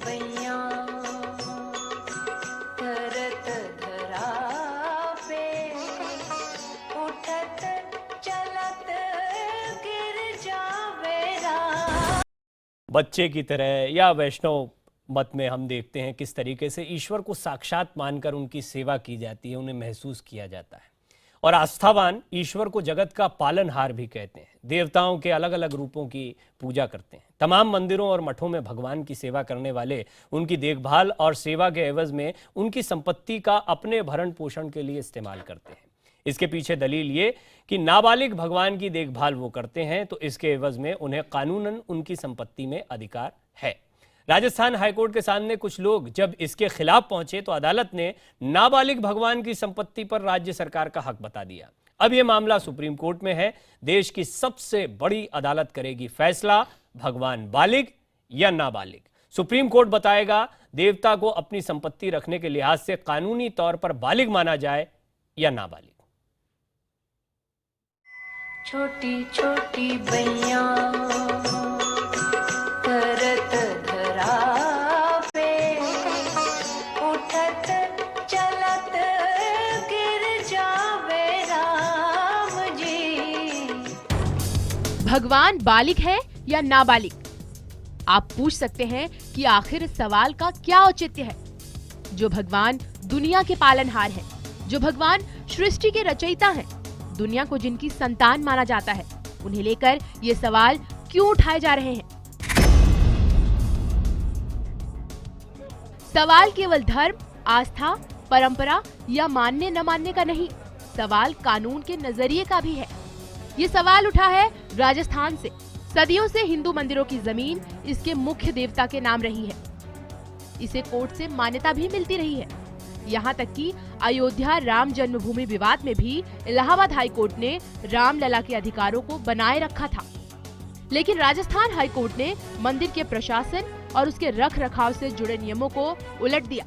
बैया धरत धरा पे उठत चलत गिर जावेरा। बच्चे की तरह या वैष्णव मत में हम देखते हैं किस तरीके से ईश्वर को साक्षात मानकर उनकी सेवा की जाती है, उन्हें महसूस किया जाता है। और आस्थावान ईश्वर को जगत का पालनहार भी कहते हैं। देवताओं के अलग अलग रूपों की पूजा करते हैं। तमाम मंदिरों और मठों में भगवान की सेवा करने वाले उनकी देखभाल और सेवा के एवज में उनकी संपत्ति का अपने भरण पोषण के लिए इस्तेमाल करते हैं। इसके पीछे दलील ये कि नाबालिग भगवान की देखभाल वो करते हैं तो इसके एवज में उन्हें कानूनन उनकी संपत्ति में अधिकार है। राजस्थान हाईकोर्ट के सामने कुछ लोग जब इसके खिलाफ पहुंचे तो अदालत ने नाबालिग भगवान की संपत्ति पर राज्य सरकार का हक बता दिया। अब यह मामला सुप्रीम कोर्ट में है। देश की सबसे बड़ी अदालत करेगी फैसला, भगवान बालिग या नाबालिग। सुप्रीम कोर्ट बताएगा देवता को अपनी संपत्ति रखने के लिहाज से कानूनी तौर पर बालिग माना जाए या नाबालिग। छोटी छोटी बैया धरत धरा पे उठत चलत गिर जावे राम जी। भगवान बालिग है या नाबालिग? आप पूछ सकते हैं कि आखिर इस सवाल का क्या औचित्य है। जो भगवान दुनिया के पालनहार हैं, जो भगवान सृष्टि के रचयिता हैं, दुनिया को जिनकी संतान माना जाता है, उन्हें लेकर ये सवाल क्यों उठाए जा रहे हैं? सवाल केवल धर्म, आस्था, परंपरा या मानने न मानने का नहीं, सवाल कानून के नजरिए का भी है। ये सवाल उठा है राजस्थान से। सदियों से हिंदू मंदिरों की जमीन इसके मुख्य देवता के नाम रही है। इसे कोर्ट से मान्यता भी मिलती रही है। यहाँ तक कि अयोध्या राम जन्मभूमि विवाद में भी इलाहाबाद हाई कोर्ट ने रामलला के अधिकारों को बनाए रखा था। लेकिन राजस्थान हाई कोर्ट ने मंदिर के प्रशासन और उसके रख रखाव से जुड़े नियमों को उलट दिया।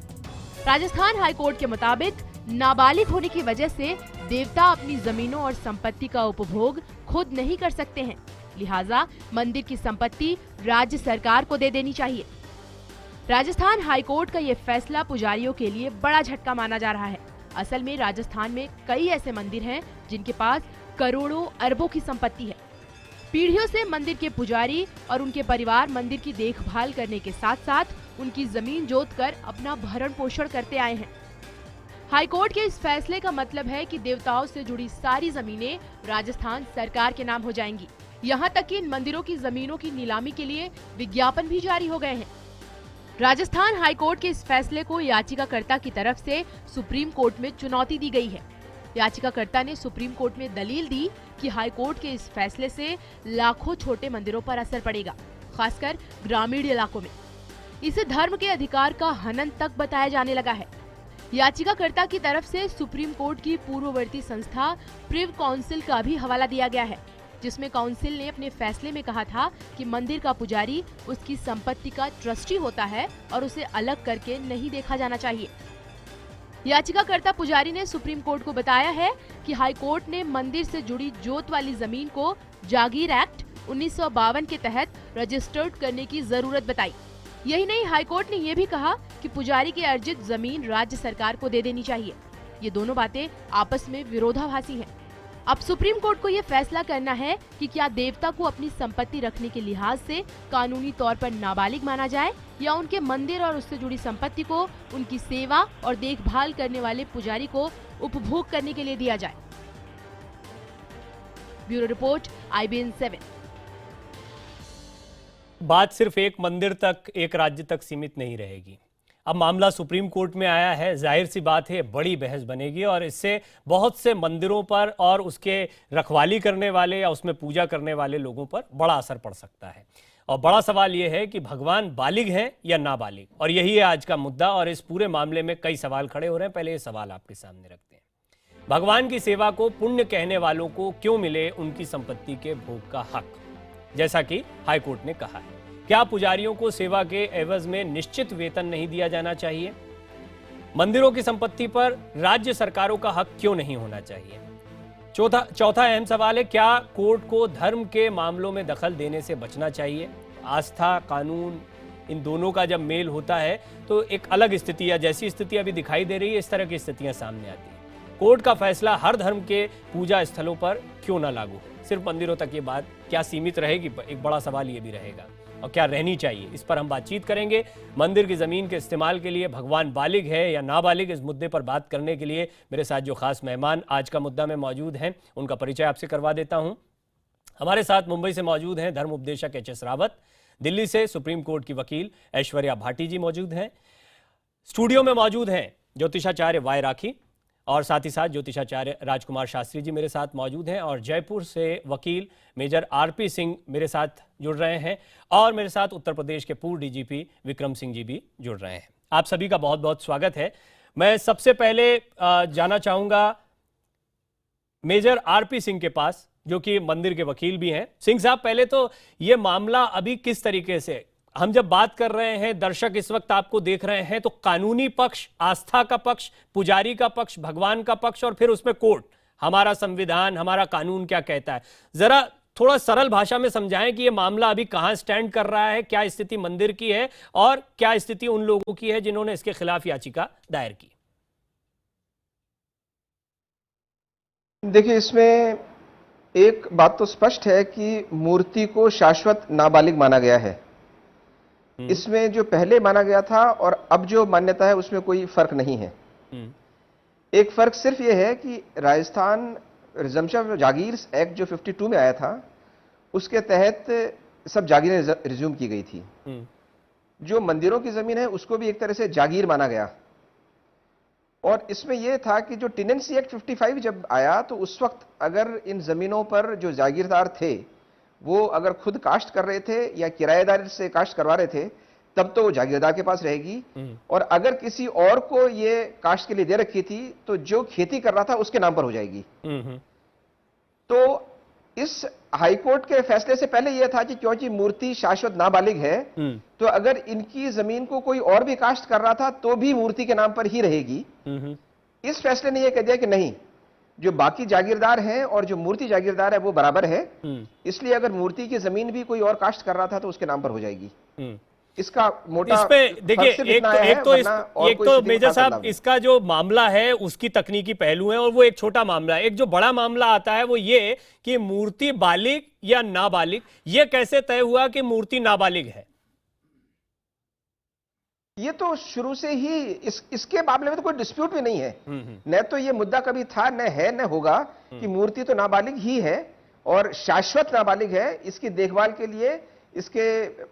राजस्थान हाई कोर्ट के मुताबिक नाबालिग होने की वजह से देवता अपनी जमीनों और संपत्ति का उपभोग खुद नहीं कर सकते हैं, लिहाजा मंदिर की संपत्ति राज्य सरकार को दे देनी चाहिए। राजस्थान हाईकोर्ट का ये फैसला पुजारियों के लिए बड़ा झटका माना जा रहा है। असल में राजस्थान में कई ऐसे मंदिर हैं जिनके पास करोड़ों अरबों की संपत्ति है। पीढ़ियों से मंदिर के पुजारी और उनके परिवार मंदिर की देखभाल करने के साथ साथ उनकी जमीन जोतकर अपना भरण पोषण करते आए हैं। हाईकोर्ट के इस फैसले का मतलब है कि देवताओं से जुड़ी सारी जमीनें राजस्थान सरकार के नाम हो जाएंगी। यहाँ तक कि इन मंदिरों की जमीनों की नीलामी के लिए विज्ञापन भी जारी हो गए हैं। राजस्थान हाईकोर्ट के इस फैसले को याचिकाकर्ता की तरफ से सुप्रीम कोर्ट में चुनौती दी गई है। याचिकाकर्ता ने सुप्रीम कोर्ट में दलील दी कि हाईकोर्ट के इस फैसले से लाखों छोटे मंदिरों पर असर पड़ेगा, खासकर ग्रामीण इलाकों में। इसे धर्म के अधिकार का हनन तक बताया जाने लगा है। याचिकाकर्ता की तरफ से सुप्रीम कोर्ट की पूर्ववर्ती संस्था प्रिव काउंसिल का भी हवाला दिया गया है, जिसमें काउंसिल ने अपने फैसले में कहा था कि मंदिर का पुजारी उसकी संपत्ति का ट्रस्टी होता है और उसे अलग करके नहीं देखा जाना चाहिए। याचिकाकर्ता पुजारी ने सुप्रीम कोर्ट को बताया है कि हाई कोर्ट ने मंदिर से जुड़ी जोत वाली जमीन को जागीर एक्ट 1952 के तहत रजिस्टर्ड करने की जरूरत बताई। यही नहीं, हाई कोर्ट ने यह भी कहा कि पुजारी की अर्जित जमीन राज्य सरकार को दे देनी चाहिए। ये दोनों बातें आपस में विरोधाभासी हैं। अब सुप्रीम कोर्ट को यह फैसला करना है कि क्या देवता को अपनी संपत्ति रखने के लिहाज से कानूनी तौर पर नाबालिग माना जाए या उनके मंदिर और उससे जुड़ी संपत्ति को उनकी सेवा और देखभाल करने वाले पुजारी को उपभोग करने के लिए दिया जाए। Bureau report, IBN 7। बात सिर्फ एक मंदिर तक, एक राज्य तक सीमित नहीं रहेगी। अब मामला सुप्रीम कोर्ट में आया है, जाहिर सी बात है बड़ी बहस बनेगी और इससे बहुत से मंदिरों पर और उसके रखवाली करने वाले या उसमें पूजा करने वाले लोगों पर बड़ा असर पड़ सकता है। और बड़ा सवाल यह है कि भगवान बालिग हैं या नाबालिग, और यही है आज का मुद्दा। और इस पूरे मामले में कई सवाल खड़े हो रहे हैं। पहले ये सवाल आपके सामने रखते हैं। भगवान की सेवा को पुण्य कहने वालों को क्यों मिले उनकी संपत्ति के भोग का हक, जैसा कि हाईकोर्ट ने कहा है? क्या पुजारियों को सेवा के एवज में निश्चित वेतन नहीं दिया जाना चाहिए? मंदिरों की संपत्ति पर राज्य सरकारों का हक क्यों नहीं होना चाहिए? चौथा अहम सवाल है, क्या कोर्ट को धर्म के मामलों में दखल देने से बचना चाहिए? आस्था, कानून इन दोनों का जब मेल होता है तो एक अलग स्थिति या जैसी स्थिति अभी दिखाई दे रही है, इस तरह की स्थितियां सामने आती हैं। कोर्ट का फैसला हर धर्म के पूजा स्थलों पर क्यों ना लागू, सिर्फ मंदिरों तक ये बात क्या सीमित रहेगी, एक बड़ा सवाल ये भी रहेगा, और क्या रहनी चाहिए, इस पर हम बातचीत करेंगे। मंदिर की जमीन के इस्तेमाल के लिए भगवान बालिग है या नाबालिग, इस मुद्दे पर बात करने के लिए मेरे साथ जो खास मेहमान आज का मुद्दा में मौजूद हैं उनका परिचय आपसे करवा देता हूं। हमारे साथ मुंबई से मौजूद हैं धर्म उपदेशक एच.एस. रावत, दिल्ली से सुप्रीम कोर्ट की वकील ऐश्वर्या भाटी जी मौजूद हैं, स्टूडियो में मौजूद हैं ज्योतिषाचार्य वाई राखी, और साथ ही साथ ज्योतिषाचार्य राजकुमार शास्त्री जी मेरे साथ मौजूद हैं, और जयपुर से वकील मेजर आर.पी. सिंह मेरे साथ जुड़ रहे हैं, और मेरे साथ उत्तर प्रदेश के पूर्व डीजीपी विक्रम सिंह जी भी जुड़ रहे हैं। आप सभी का बहुत बहुत स्वागत है। मैं सबसे पहले जाना चाहूंगा मेजर आर.पी. सिंह के पास, जो कि मंदिर के वकील भी हैं। सिंह साहब, पहले तो ये मामला अभी किस तरीके से, हम जब बात कर रहे हैं, दर्शक इस वक्त आपको देख रहे हैं, तो कानूनी पक्ष, आस्था का पक्ष, पुजारी का पक्ष, भगवान का पक्ष, और फिर उसमें कोर्ट, हमारा संविधान, हमारा कानून क्या कहता है, जरा थोड़ा सरल भाषा में समझाएं कि ये मामला अभी कहां स्टैंड कर रहा है, क्या स्थिति मंदिर की है और क्या स्थिति उन लोगों की है जिन्होंने इसके खिलाफ याचिका दायर की। देखिए, इसमें एक बात तो स्पष्ट है कि मूर्ति को शाश्वत नाबालिग माना गया है। इसमें जो पहले माना गया था और अब जो मान्यता है उसमें कोई फर्क नहीं है। एक फर्क सिर्फ ये है कि Rajasthan resumption of Jagir act जो 52 में आया था, उसके तहत सब जागीरें रिज्यूम की गई थी। जो मंदिरों की जमीन है उसको भी एक तरह से जागीर माना गया। और इसमें यह था कि जो टेनेंसी एक्ट 55 जब आया तो उस वक्त अगर इन जमीनों पर जो जागीरदार थे वो अगर खुद काश्त कर रहे थे या किराएदार से काश्त करवा रहे थे, तब तो वो जागीरदार के पास रहेगी। और अगर किसी और को ये काश्त के लिए दे रखी थी तो जो खेती कर रहा था उसके नाम पर हो जाएगी। तो इस हाईकोर्ट के फैसले से पहले यह था कि क्योंकि मूर्ति शाश्वत नाबालिग है, तो अगर इनकी जमीन को कोई और भी काश्त कर रहा था तो भी मूर्ति के नाम पर ही रहेगी। इस फैसले ने यह कह दिया कि नहीं, जो बाकी जागीरदार हैं और जो मूर्ति जागीरदार है वो बराबर है, इसलिए अगर मूर्ति की जमीन भी कोई और काश्त कर रहा था तो उसके नाम पर हो जाएगी। इसका मोटा इस पे देखिए, एक तो मेजर साहब, इसका जो मामला है उसकी तकनीकी पहलू है और वो एक छोटा मामला है। एक जो बड़ा मामला आता है वो ये कि मूर्ति बालिग या नाबालिग, ये कैसे तय हुआ कि मूर्ति नाबालिग है? ये तो शुरू से ही इसके मामले में तो कोई डिस्प्यूट भी नहीं है। न तो ये मुद्दा कभी था, न है, न होगा कि मूर्ति तो नाबालिग ही है और शाश्वत नाबालिग है। इसकी देखभाल के लिए इसके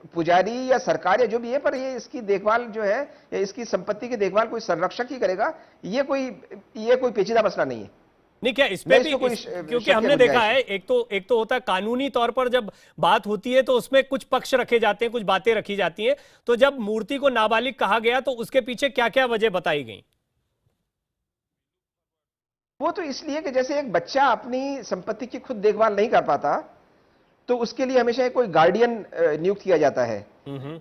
पुजारी या सरकार या जो भी है, पर ये इसकी देखभाल जो है या इसकी संपत्ति की देखभाल कोई संरक्षक ही करेगा। ये कोई पेचीदा मसला नहीं है। नहीं, क्या इस पे भी क्योंकि हमने देखा है, एक तो होता है कानूनी तौर पर जब बात होती है तो उसमें कुछ पक्ष रखे जाते हैं, कुछ बातें रखी जाती हैं। तो जब मूर्ति को नाबालिग कहा गया तो उसके पीछे क्या क्या वजह बताई गई? वो तो इसलिए कि जैसे एक बच्चा अपनी संपत्ति की खुद देखभाल नहीं कर पाता तो उसके लिए हमेशा कोई गार्डियन नियुक्त किया जाता है।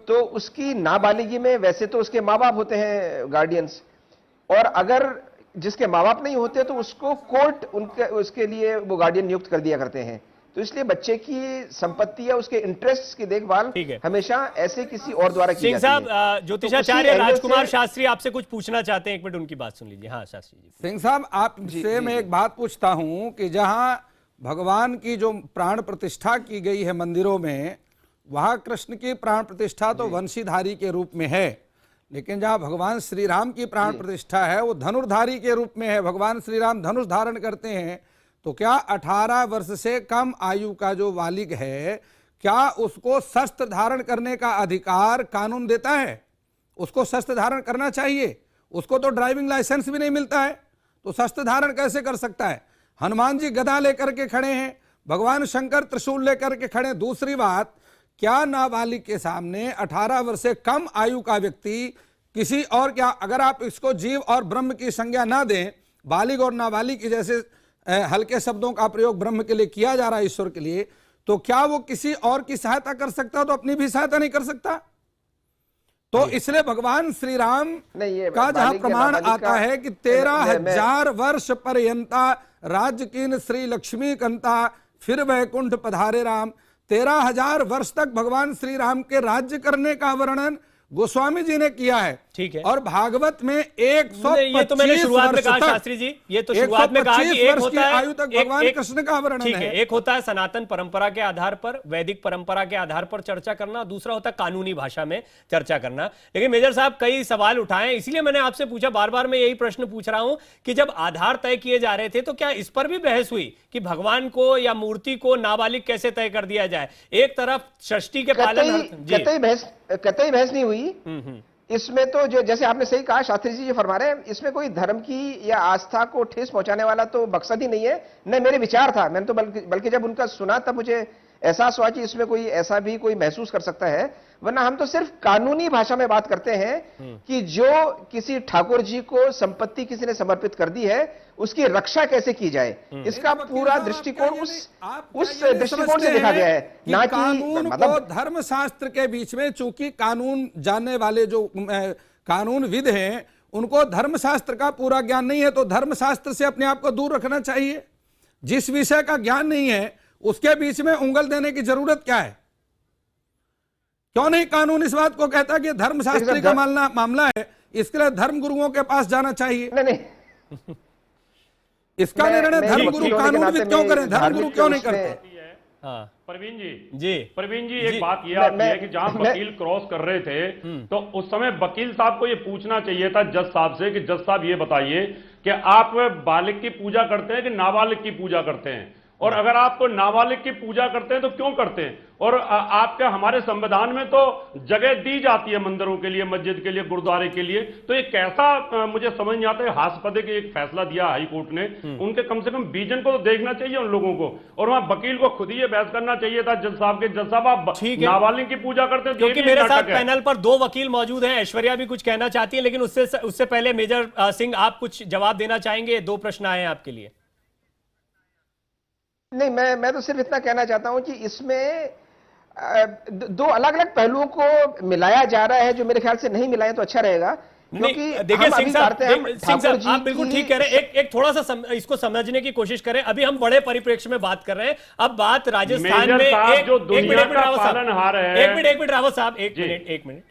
तो उसकी नाबालिगी में वैसे तो उसके माँ बाप होते हैं गार्डियंस, और अगर जिसके माँ बाप नहीं होते तो उसको कोर्ट उसके लिए वो गार्डियन नियुक्त कर दिया करते हैं। तो इसलिए बच्चे की संपत्ति या उसके इंटरेस्ट की देखभाल हमेशा ऐसे किसी और द्वारा की जाती है। सिंह साहब, ज्योतिषाचार्य राजकुमार शास्त्री आपसे कुछ पूछना चाहते हैं, एक मिनट उनकी बात सुन लीजिए। हाँ शास्त्री जी। सिंह साहब, आपसे मैं एक बात पूछता हूं कि जहां भगवान की जो प्राण प्रतिष्ठा की गई है मंदिरों में, वहां कृष्ण की प्राण प्रतिष्ठा तो वंशीधारी के रूप में है, लेकिन जहां भगवान श्री राम की प्राण प्रतिष्ठा है वो धनुर्धारी के रूप में है। भगवान श्री राम धनुष धारण करते हैं। तो क्या 18 वर्ष से कम आयु का जो बालिग है, क्या उसको शस्त्र धारण करने का अधिकार कानून देता है? उसको शस्त्र धारण करना चाहिए। उसको तो ड्राइविंग लाइसेंस भी नहीं मिलता है, तो शस्त्र धारण कैसे कर सकता है? हनुमान जी गदा लेकर के खड़े हैं, भगवान शंकर त्रिशूल लेकर के खड़े। दूसरी बात, क्या नाबालिग के सामने 18 वर्ष से कम आयु का व्यक्ति किसी और, क्या अगर आप इसको जीव और ब्रह्म की संज्ञा ना दें, बालिग और नाबालिग की जैसे हल्के शब्दों का प्रयोग ब्रह्म के लिए किया जा रहा है, ईश्वर के लिए, तो क्या वो किसी और की सहायता कर सकता? तो अपनी भी सहायता नहीं कर सकता। तो इसलिए भगवान श्री राम का जहां प्रमाण आता है कि 13,000 वर्ष पर्यंता राज्य कीन श्री लक्ष्मी कंता फिर वैकुंठ पधारे राम, 13,000 वर्ष तक भगवान श्री राम के राज्य करने का वर्णन गोस्वामी जी ने किया है। ठीक है। और भागवत में 125 ये तो मैंने शुरुआत में कहा वर्ष तक, शास्त्री जी, ये तो शुरुआत में कहा कि 125 एक वर्ष होता की है आयु तक भगवान कृष्ण का वर्णन ठीक है। एक होता है सनातन परंपरा के आधार पर, वैदिक परंपरा के आधार पर चर्चा करना, दूसरा होता है कानूनी भाषा में चर्चा करना। लेकिन मेजर साहब कई सवाल उठाए, इसलिए मैंने आपसे पूछा, बार बार मैं यही प्रश्न पूछ रहा हूं कि जब आधार तय किए जा रहे थे तो क्या इस पर भी बहस हुई कि भगवान को या मूर्ति को नाबालिग कैसे तय कर दिया जाए? एक तरफ षष्ठी के पालन कतई बहस नहीं हुई इसमें। तो जो जैसे आपने सही कहा शास्त्री जी जो फरमा रहे हैं, इसमें कोई धर्म की या आस्था को ठेस पहुंचाने वाला तो मकसद ही नहीं है, न मेरे विचार था। मैंने तो बल्कि जब उनका सुना तब मुझे एहसास हुआ कि इसमें कोई ऐसा भी कोई महसूस कर सकता है। वरना हम तो सिर्फ कानूनी भाषा में बात करते हैं कि जो किसी ठाकुर जी को संपत्ति किसी ने समर्पित कर दी है उसकी रक्षा कैसे की जाए, इसका पूरा दृष्टिकोण उस दृष्टिकोण से देखा गया है, ना कि कानून को धर्मशास्त्र के बीच में। चूंकि कानून जानने वाले जो कानूनविद हैं उनको धर्मशास्त्र का पूरा ज्ञान नहीं है, तो धर्मशास्त्र से अपने आप को दूर रखना चाहिए। जिस विषय का ज्ञान नहीं है उसके बीच में उंगल देने की जरूरत क्या है? क्यों नहीं कानून इस बात को कहता कि धर्मशास्त्री का मामला है, इसके लिए धर्म गुरुओं के पास जाना चाहिए? नहीं इसका निर्णय धर्मगुरु कानूनविद क्यों करें, धर्मगुरु क्यों नहीं करते? प्रवीण जी एक बात ये आती है कि जहां वकील क्रॉस कर रहे थे तो उस समय वकील साहब को ये पूछना चाहिए था जज साहब से कि जज साहब ये बताइए कि आप बालिग की पूजा करते हैं कि नाबालिग की पूजा करते हैं, और अगर आप नाबालिग की पूजा करते हैं तो क्यों करते हैं? और आपके हमारे संविधान में तो जगह दी जाती है मंदिरों के लिए, मस्जिद के लिए, गुरुद्वारे के लिए, तो ये कैसा मुझे समझ नहीं आता है। हास्यास्पद के एक फैसला दिया हाई कोर्ट ने, उनके कम से कम विजन को तो देखना चाहिए उन लोगों को, और वहां वकील को खुद ही ये बहस करना चाहिए था जज साहब के, जज साहब आप नाबालिग की पूजा करते हैं। क्योंकि मेरे साथ पैनल पर 2 वकील मौजूद हैं, ऐश्वर्या भी कुछ कहना चाहती है, लेकिन उससे पहले मेजर सिंह आप कुछ जवाब देना चाहेंगे? 2 प्रश्न आए हैं आपके लिए। नहीं, मैं तो सिर्फ इतना कहना चाहता हूं कि इसमें 2 अलग अलग पहलुओं को मिलाया जा रहा है, जो मेरे ख्याल से नहीं मिलाएं तो अच्छा रहेगा। क्योंकि देखिए सिंह साहब आप बिल्कुल ठीक कह रहे हैं। एक थोड़ा सा इसको समझने की कोशिश करें। अभी हम बड़े परिप्रेक्ष्य में बात कर रहे हैं, अब बात राजस्थान में एक मिनट रावत साहब, एक मिनट।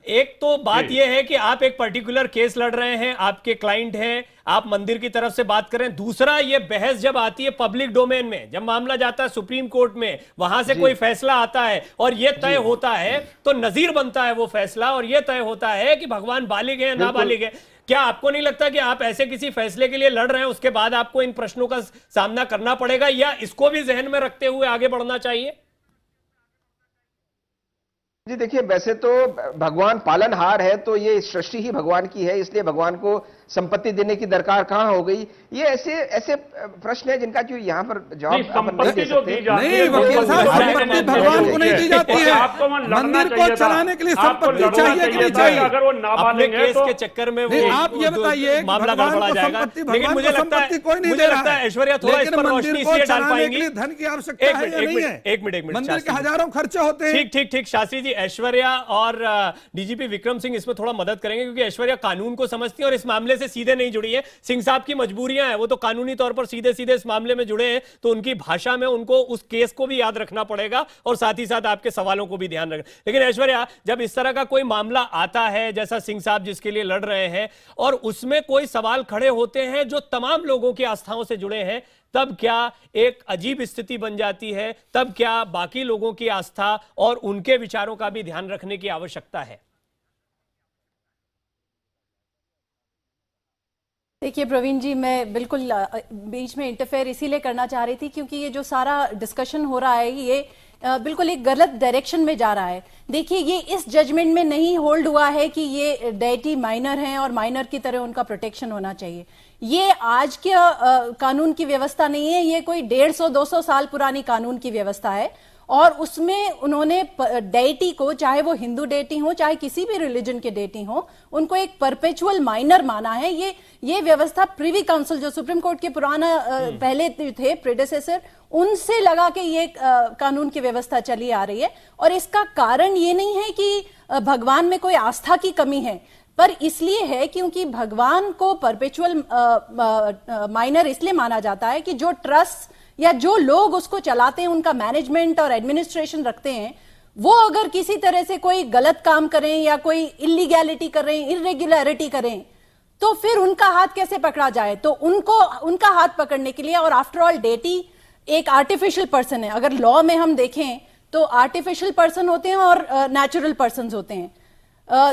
एक तो बात यह है कि आप एक पर्टिकुलर केस लड़ रहे हैं, आपके क्लाइंट हैं, आप मंदिर की तरफ से बात कर रहे हैं। दूसरा, ये बहस जब आती है पब्लिक डोमेन में, जब मामला जाता है सुप्रीम कोर्ट में, वहां से कोई फैसला आता है और यह तय होता है तो नजीर बनता है वो फैसला, और यह तय होता है कि भगवान बालिग है या नाबालिग है। क्या आपको नहीं लगता कि आप ऐसे किसी फैसले के लिए लड़ रहे हैं, उसके बाद आपको इन प्रश्नों का सामना करना पड़ेगा, या इसको भी जहन में रखते हुए आगे बढ़ना चाहिए? जी देखिए, वैसे तो भगवान पालनहार है, तो ये सृष्टि ही भगवान की है, इसलिए भगवान को संपत्ति देने की दरकार कहां हो गई? ये ऐसे प्रश्न है जिनका जो यहाँ पर जवाब संपत्ति जो दी जाती है, वकील साहब, संपत्ति भगवान को नहीं दी जाती है, मंदिर को चलाने के लिए संपत्ति चाहिए कि नहीं चाहिए? अगर वो नाबालिग है तो के चक्कर में वो आप ये बताइए, मामला गड़बड़ा जाएगा। लेकिन मुझे लगता है ऐश्वर्या थोड़ा इस पर रोशनी इसलिए डाल पाएंगी। धन की आवश्यकता है या नहीं है? एक मिनट मंदिर के हजारों खर्चे होते हैं। ठीक शास्त्री जी, ऐश्वर्या और डीजीपी विक्रम सिंह इसमें थोड़ा मदद करेंगे, क्योंकि ऐश्वर्या कानून को समझती है और इस मामले से सीधे नहीं जुड़ी है। सिंह साहब की मजबूरियां हैं, वो तो कानूनी तौर पर सीधे इस मामले में जुड़े हैं, तो उनकी भाषा में उनको उस केस को भी याद रखना पड़ेगा और साथ ही साथ आपके सवालों को भी ध्यान रखना। लेकिन ऐश्वर्या, जब इस तरह का कोई मामला आता है जैसा सिंह साहब जिसके लिए लड़ रहे हैं, और उसमें कोई सवाल खड़े होते हैं जो तमाम लोगों की आस्थाओं से जुड़े हैं, तब क्या एक अजीब स्थिति बन जाती है? तब क्या बाकी लोगों की आस्था और उनके विचारों का भी ध्यान रखने की आवश्यकता है? देखिए प्रवीण जी, मैं बिल्कुल बीच में इंटरफेयर इसीलिए करना चाह रही थी क्योंकि ये जो सारा डिस्कशन हो रहा है ये बिल्कुल एक गलत डायरेक्शन में जा रहा है। देखिए, ये इस जजमेंट में नहीं होल्ड हुआ है कि ये डेटी माइनर हैं और माइनर की तरह उनका प्रोटेक्शन होना चाहिए। ये आज के कानून की व्यवस्था नहीं है, ये कोई 150-200 साल पुरानी कानून की व्यवस्था है, और उसमें उन्होंने डेटी को, चाहे वो हिंदू डेटी हो चाहे किसी भी रिलीजन के डेटी हो, उनको एक परपेचुअल माइनर माना है। ये व्यवस्था प्रिवी काउंसिल, जो सुप्रीम कोर्ट के पुराना पहले थे प्रेडेसेसर, उनसे लगा के ये कानून की व्यवस्था चली आ रही है। और इसका कारण ये नहीं है कि भगवान में कोई आस्था की कमी है, पर इसलिए है क्योंकि भगवान को परपेचुअल माइनर इसलिए माना जाता है कि जो ट्रस्ट या जो लोग उसको चलाते हैं, उनका मैनेजमेंट और एडमिनिस्ट्रेशन रखते हैं, वो अगर किसी तरह से कोई गलत काम करें या कोई इलीगैलिटी करें, इरेगुलरिटी करें, तो फिर उनका हाथ कैसे पकड़ा जाए? तो उनका हाथ पकड़ने के लिए, और आफ्टर ऑल डेटी एक आर्टिफिशियल पर्सन है। अगर लॉ में हम देखें तो आर्टिफिशियल पर्सन होते हैं और नेचुरल पर्सन होते हैं।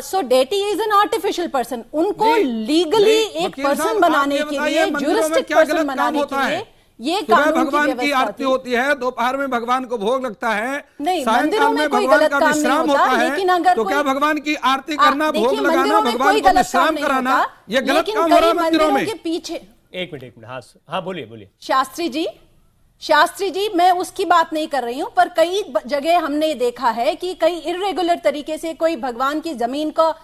So deity is an artificial person. उनको लीगली एक पर्सन बनाने के लिए, ज्यूरिस्टिक पर्सन बनाने के लिए ये सुबह कानून भगवान की व्यवस्था आरती थी। होती है, दोपहर में भगवान को भोग लगता है, नहीं, सायंकाल मंदिरों में कोई भगवान गलत का काम नहीं विश्राम होता, होता है। लेकिन अगर तो क्या कोई- भगवान की आरती करना, देखिए, भोग लगाना, मंदिरों में भगवान कोई को गलत विश्राम काम नहीं कराना, होता, ये गलत लेकिन काम हो रहा है कई मंदिरों में। के पीछे। एक मिनट, हाँ बोलिए बोलिए। शास्त्री जी, मैं उसकी बात नहीं कर रही हूं, पर कई जगह हमने देखा है कि कई इरेगुलर तरीके से कोई भगवान की जमीन का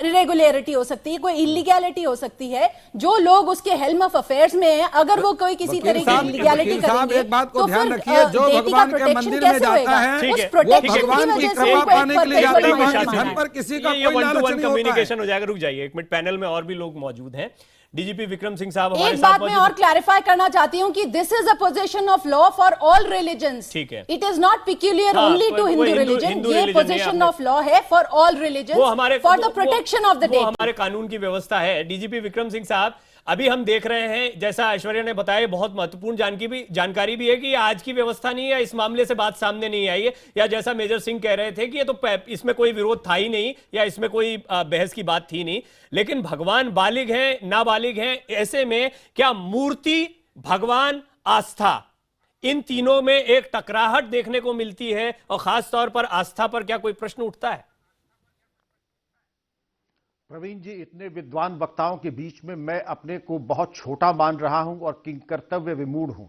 इरेगुलरिटी हो सकती है, कोई इलीगैलिटी हो सकती है। जो लोग उसके हेल्म ऑफ अफेयर्स में हैं, अगर वो कोई किसी तरह की इलीगैलिटी करेंगे एक बात को तो ध्यान फिर रखिए, जो डेटी का भगवान के प्रोटेक्शन मंदिर में कैसे जाता होएगा? है, ठीक उस है, प्रोटेक्शन ठीक है, भगवान की की वजह से कृपा कोई पाने के लिए पर्पस जाता है, बनवाना वहां है। धन पर किसी का ये कोई वन टू लालच वन नहीं होता है। कम्युनिकेशन हो जाएगा। रुक जाइए एक मिनट, पैनल में और भी लोग मौजूद हैं। डीजीपी विक्रम सिंह साहब हमारे एक साथ बात मैं मौजूद और हैं। क्लैरिफाई करना चाहती हूँ कि this is a position of law for all religions. ठीक है। इट इज नॉट पिक्यूलियर हाँ, ओनली वो to Hindu Hindu religion. religion ये है, पोजीशन आपने- ऑफ लॉ है फॉर ऑल वो रिलीजन्स, हमारे for the protection of the वो डेटी। हमारे कानून की व्यवस्था है। डीजीपी विक्रम सिंह साहब, अभी हम देख रहे हैं, जैसा ऐश्वर्या ने बताया, बहुत महत्वपूर्ण जानकारी भी है कि ये आज की व्यवस्था नहीं है, इस मामले से बात सामने नहीं आई है, या जैसा मेजर सिंह कह रहे थे कि ये तो इसमें कोई विरोध था ही नहीं, या इसमें कोई बहस की बात थी नहीं। लेकिन भगवान बालिग हैं, नाबालिग हैं, ऐसे में क्या मूर्ति, भगवान, आस्था, इन तीनों में एक टकराहट देखने को मिलती है, और खास तौर पर आस्था पर क्या कोई प्रश्न उठता है? प्रवीण जी, इतने विद्वान वक्ताओं के बीच में मैं अपने को बहुत छोटा मान रहा हूं और किंकर्तव्य विमूढ़ हूं,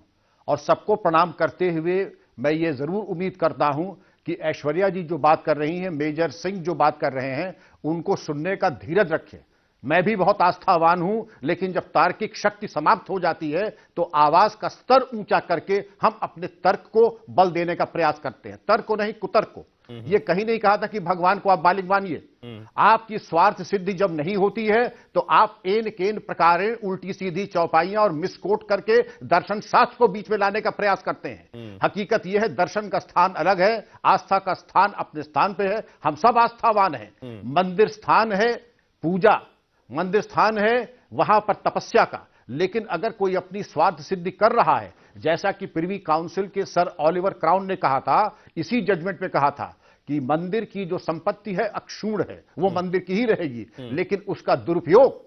और सबको प्रणाम करते हुए मैं ये जरूर उम्मीद करता हूं कि ऐश्वर्या जी जो बात कर रही हैं, मेजर सिंह जो बात कर रहे हैं, उनको सुनने का धीरज रखें। मैं भी बहुत आस्थावान हूं, लेकिन जब तार्किक शक्ति समाप्त हो जाती है तो आवाज का स्तर ऊंचा करके हम अपने तर्क को बल देने का प्रयास करते हैं, तर्क को नहीं, कुतर्क को। ये कहीं नहीं कहा था कि भगवान को आप बालिग मानिए। आपकी स्वार्थ सिद्धि जब नहीं होती है तो आप एन केन प्रकारेण उल्टी सीधी चौपाइयां और मिसकोट करके दर्शन शास्त्र को बीच में लाने का प्रयास करते हैं। हकीकत यह है, दर्शन का स्थान अलग है, आस्था का स्थान अपने स्थान पे है। हम सब आस्थावान हैं। मंदिर स्थान है पूजा, मंदिर स्थान है वहां पर तपस्या का। लेकिन अगर कोई अपनी स्वार्थ सिद्धि कर रहा है, जैसा कि प्रिवी काउंसिल के सर ऑलिवर क्राउन ने कहा था, इसी जजमेंट में कहा था कि मंदिर की जो संपत्ति है अक्षुण्ण है, वो मंदिर की ही रहेगी, लेकिन उसका दुरुपयोग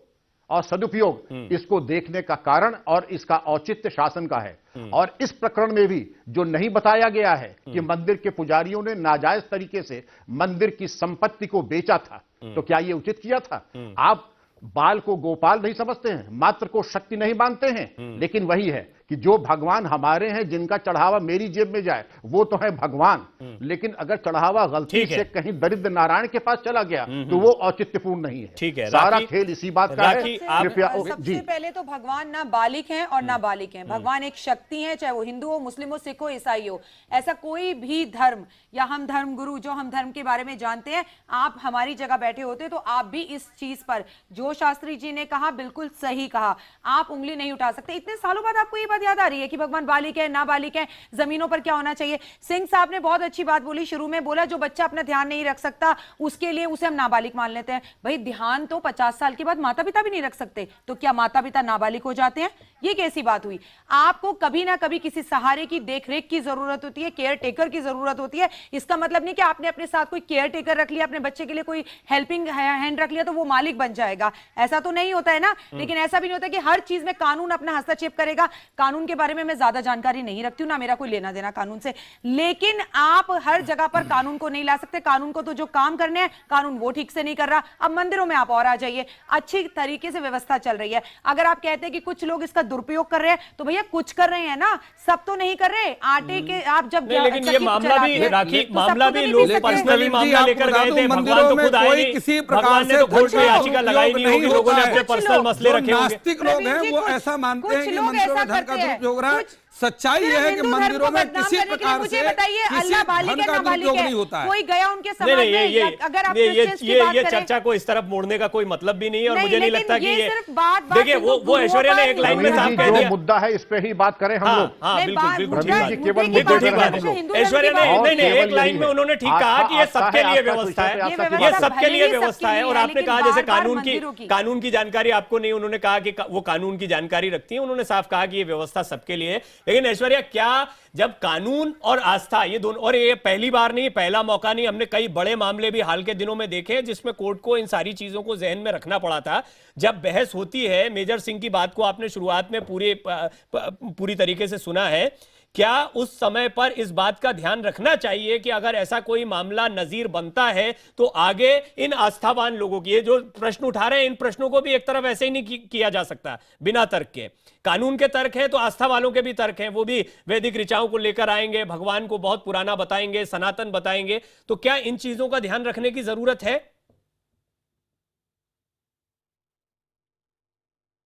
और सदुपयोग इसको देखने का कारण और इसका औचित्य शासन का है। और इस प्रकरण में भी जो नहीं बताया गया है कि मंदिर के पुजारियों ने नाजायज तरीके से मंदिर की संपत्ति को बेचा था, तो क्या यह उचित किया था? आप बाल को गोपाल नहीं समझते हैं, मात्र को शक्ति नहीं मानते हैं, लेकिन वही है कि जो भगवान हमारे हैं, जिनका चढ़ावा मेरी जेब में जाए, वो तो है भगवान। लेकिन अगर चढ़ावा गलती से कहीं दरिद्र नारायण के पास चला गया तो वो औचित्यपूर्ण नहीं है। ठीक है, सारा राखी- खेल इसी बात का है। कृपया सबसे पहले तो भगवान ना बालिक हैं और ना बालिक हैं। भगवान एक शक्ति है, चाहे वो हिंदू हो, मुस्लिम हो, सिख हो, ईसाई हो। ऐसा कोई भी धर्म या हम धर्म गुरु जो हम धर्म के बारे में जानते हैं, आप हमारी जगह बैठे होते तो आप भी इस चीज पर, जो शास्त्री जी ने कहा बिल्कुल सही कहा, आप उंगली नहीं उठा सकते। इतने सालों बाद आपको ये बात याद आ रही है कि भगवान बालिक है, नाबालिक है, जमीनों पर क्या होना चाहिए? सिंह साहब ने बहुत अच्छी बात बोली, शुरू में बोला जो बच्चा अपना ध्यान नहीं रख सकता उसके लिए उसे हम नाबालिग मान लेते हैं। भाई ध्यान तो 50 साल के बाद माता पिता भी नहीं रख सकते, तो क्या माता पिता नाबालिग हो जाते हैं? ये कैसी बात हुई? आपको कभी ना कभी किसी सहारे की देखरेख की जरूरत होती है, केयर टेकर की जरूरत होती है। इसका मतलब नहीं कि आपने अपने साथ कोई केयर टेकर रख लिया, अपने बच्चे के लिए कोई हेल्पिंग हैंड रख लिया तो वो मालिक बन जाएगा। ऐसा तो नहीं होता है ना। लेकिन ऐसा भी नहीं होता कि हर चीज में कानून अपना हस्तक्षेप करेगा। कानून के बारे में मैं ज्यादा जानकारी नहीं रखती हूं, ना मेरा कोई लेना देना कानून से, लेकिन आप हर जगह पर कानून को नहीं ला सकते। कानून को तो जो काम करने हैं, कानून वो ठीक से नहीं कर रहा। अब मंदिरों में आप और आ जाइए, अच्छी तरीके से व्यवस्था चल रही है। अगर आप कहते हैं कि कुछ लोग इसका दुरुपयोग कर रहे हैं, तो भैया कुछ कर रहे हैं ना, सब तो नहीं कर रहे। आटे के आप जब लेकिन ये मामला भी राखी, मामला भी लोग पर्सनली मामला लेकर गए थे, भगवान तो खुद आए नहीं, भगवान ने तो कोर्ट में याचिका लगाई नहीं होगी, लोगों ने अपने पर्सनल मसले रखे होंगे। नास्तिक लोग हैं वो ऐसा मानते हैं कि मंदिरों में धन का दुरुपयोग हो रहा है। सच्चाई सिर्फ यह है कि हिंदू धर्म मंदिरों को में बदनाम किसी करने के लिए प्रकार मुझे से बताइए, किसी अल्लाह बालिक धन है का ना बालिक दुरुपयोग है, नहीं होता है। कोई गया उनके नहीं समाज नहीं, में, ये अगर आप ये क्रिश्चियंस की बात ये करें, चर्चा को इस तरफ मोड़ने का कोई मतलब भी नहीं है और नहीं, मुझे नहीं लेकिन लगता कि ये ये सिर्फ बात देखिए हिंदू वो ऐश्वर्या ने गुरुओं एक पर लाइन में प्रवीण साफ जी, कह जो दिया। मुद्दा है इस पे ही बात करें हम लोग। हाँ नहीं, बिल्कुल बिल्कुल ठीक प्रवीण बात जी, है। केवल मुद्दे की मुद्दे बात पे ठीक रहें बात हम है। लोग। हिंदू धर्म ऐश्वर्या की ने बात नहीं नहीं केवल एक लाइन यही में है। उन्होंने ठीक कहा कि ये आस्था सबके है, लिए आपका व्यवस्था कोई है, आपका ये ये व्यवस्था सबके भले लिए ही व्यवस्था सबके है। लिए और है, आपने लेकिन कहा जैसे बार-बार मंदिरों की। कानून की जानकारी आपको नहीं, उन्होंने कहा कि वो कानून की जानकारी रखती है, उन्होंने साफ कहा कि ये व्यवस्था सबके लिए है। लेकिन ऐश्वर्या, क्या जब कानून और आस्था ये दोनों, और ये पहली बार नहीं, पहला मौका नहीं, हमने कई बड़े मामले भी हाल के दिनों में देखे हैं जिसमें कोर्ट को इन सारी चीजों को जहन में रखना पड़ा था। जब बहस होती है, मेजर सिंह की बात को आपने शुरुआत में पूरी तरीके से सुना है, क्या उस समय पर इस बात का ध्यान रखना चाहिए कि अगर ऐसा कोई मामला नजीर बनता है तो आगे इन आस्थावान लोगों की, ये जो प्रश्न उठा रहे हैं, इन प्रश्नों को भी एक तरफ ऐसे ही नहीं किया जा सकता बिना तर्क के। कानून के तर्क है तो आस्था वालों के भी तर्क हैं, वो भी वैदिक ऋचाओं को लेकर आएंगे, भगवान को बहुत पुराना बताएंगे, सनातन बताएंगे। तो क्या इन चीजों का ध्यान रखने की जरूरत है?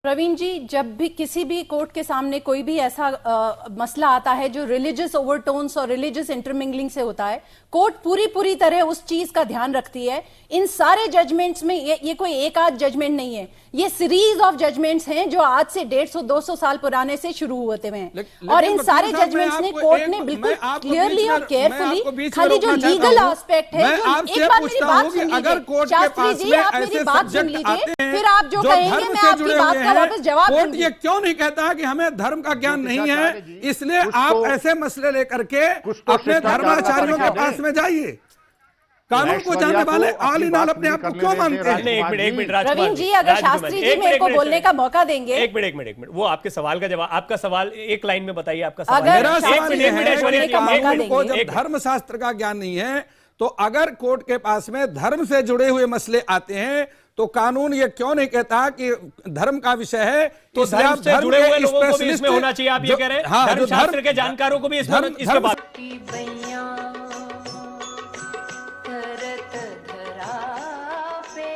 प्रवीण जी, जब भी किसी भी कोर्ट के सामने कोई भी ऐसा मसला आता है जो रिलीजियस ओवरटोन्स और रिलीजियस इंटरमिंगलिंग से होता है, कोर्ट पूरी तरह उस चीज का ध्यान रखती है। इन सारे जजमेंट्स में ये कोई एक आध जजमेंट नहीं है, ये सीरीज ऑफ जजमेंट्स हैं जो आज से 150-200 साल पुराने से शुरू होते हैं। और इन सारे जजमेंट्स ने कोर्ट ने बिल्कुल क्लियरली और केयरफुली, खाली जो लीगल एस्पेक्ट है, एक बार मेरी बात सुन लीजिए शास्त्री जी, आप मेरी बात सुन लीजिए, फिर आप जो कहेंगे मैं आपकी बात का वापस जवाब कोर्ट दूंगी। ये क्यों नहीं कहता कि हमें धर्म का ज्ञान नहीं है, इसलिए आप ऐसे मसले लेकर के अपने धर्माचार्यों के पास में जाइए। कानून को जानने वाले आल इन आल अपने आप को क्यों मानते हैं? एक मिनट प्रवीण जी, अगर शास्त्री जी मेरे को बोलने का मौका देंगे। एक मिनट, वो आपके सवाल का जवाब, आपका सवाल एक लाइन में बताइए। आपका सवाल, अगर मेरा सवाल शास्त्री ये जी है बोलने कि का मौका कानून को देंगे। जब धर्मशास्त्र का ज्ञान नहीं है, तो अगर कोर्ट के पास में धर्म से जुड़े हुए मसले आते हैं तो कानून ये क्यों नहीं कहता कि धर्म का विषय है, तो धर्म से जुड़े हुए लोगों को भी इसमें होना चाहिए, आप ये कह रहे हैं? हाँ, धर्मशास्त्र के जानकारों को भी इसमें बात की बैया धरत धरा पे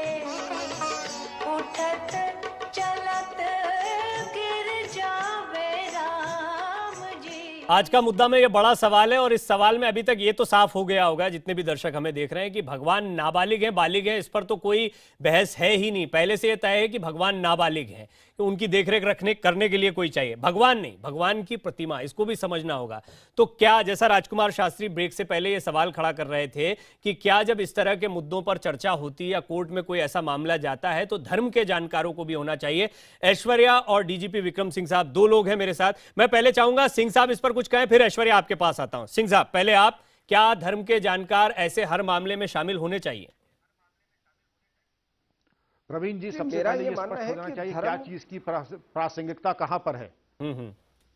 उठत चलत गिर जावे राम जी। आज का मुद्दा में ये बड़ा सवाल है और इस सवाल में अभी तक ये तो साफ हो गया होगा, जितने भी दर्शक हमें देख रहे हैं, कि भगवान नाबालिग हैं बालिग हैं, इस पर तो कोई बहस है ही नहीं। पहले से ये तय है कि भगवान नाबालिग हैं, तो उनकी देखरेख करने के लिए कोई चाहिए, भगवान नहीं, भगवान की प्रतिमा, इसको भी समझना होगा। तो क्या, जैसा राजकुमार शास्त्री ब्रेक से पहले ये सवाल खड़ा कर रहे थे कि क्या जब इस तरह के मुद्दों पर चर्चा होती है या कोर्ट में कोई ऐसा मामला जाता है तो धर्म के जानकारों को भी होना चाहिए। ऐश्वर्या और डीजीपी विक्रम सिंह साहब, दो लोग हैं मेरे साथ। मैं पहले चाहूंगा सिंह साहब इस पर कुछ कहें, फिर ऐश्वर्या आपके पास आता हूं। सिंह साहब, पहले आप, क्या धर्म के जानकार ऐसे हर मामले में शामिल होने चाहिए? प्रवीण जी, सबसे मेरा पहले ये ये मानना स्पष्ट है होना कि चाहिए धर्म- क्या चीज की प्रासंगिकता कहां पर है।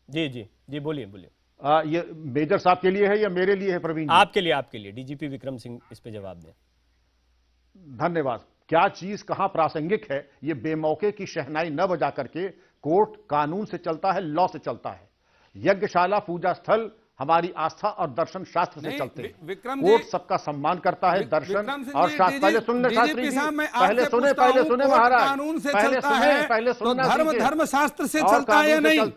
जी, बोलिए। ये मेजर साहब के लिए है या मेरे लिए है प्रवीण जी? आपके लिए। डीजीपी विक्रम सिंह इस पे जवाब दें। धन्यवाद। क्या चीज कहां प्रासंगिक है, ये बेमौके की शहनाई न बजा करके कोर्ट कानून से चलता है, लॉ से चलता है। यज्ञशाला, पूजा स्थल हमारी आस्था और दर्शन शास्त्र से नहीं, चलते हैं। विक्रम जी, कोर्ट सबका सम्मान करता है, दर्शन विक्रम सिंह और जी, शास्त्र। पहले सुन ले शास्त्री जी, पहले सुने महाराज, कानून से पहले चलता सुने, है पहले तो सुनना धर्म सीखिए। धर्मशास्त्र से और चलता है या कानून से नहीं?